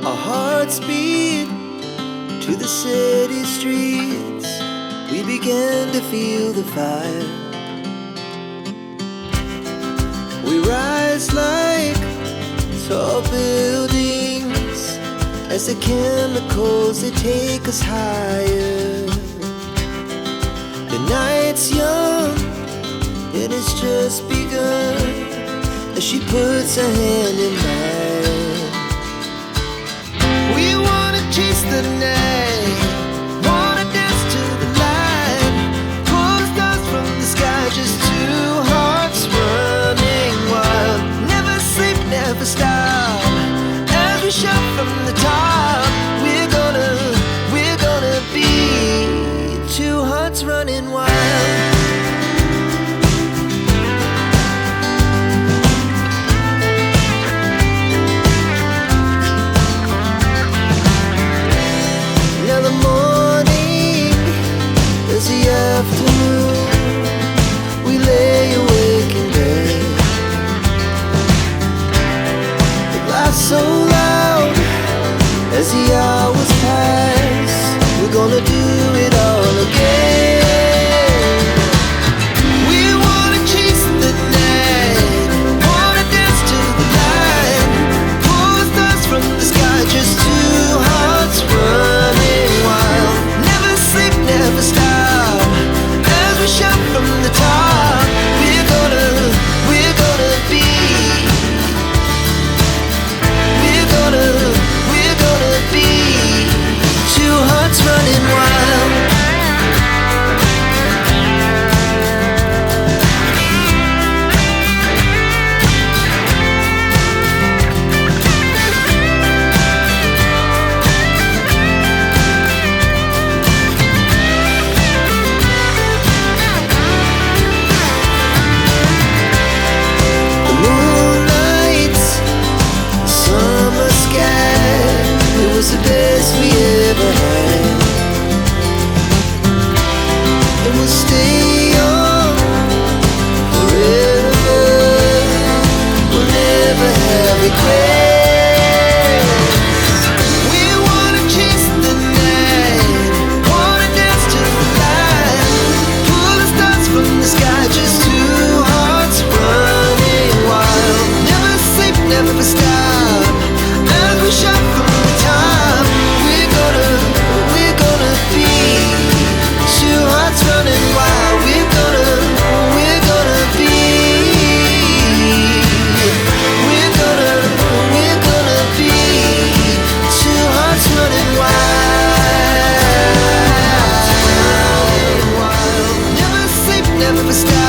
Our hearts beat to the city streets. We began to feel the fire. We rise like tall buildings as the chemicals, they take us higher. The night's young, it has just begun, as she puts her hand in mine. We wanna chase the night, wanna dance to the light, pull the stars from the sky, just two hearts running wild. Never sleep, never stop, as we shout from the top. We're gonna be two hearts running wild. Now the morning is the afternoon. We lay awake in bed. The laughs so loud as the hours pass. We're gonna do it all again. We wanna chase the night, wanna dance to the light, pull the stars from the sky, just two hearts running wild. Never sleep, never stop, as we shout from the top. We're gonna be, we're gonna be two hearts running wild. The moonlight, summer sky, it was the best we ever had. And we'll stay young forever. We'll never have regrets. We wanna chase the night, wanna dance to the light, pull the stars from the sky, just two hearts running wild. Never sleep, never stop, as we shout from the top. We're gonna be two hearts running wild. We're gonna be, we're gonna be two hearts running wild. Never sleep, never stop.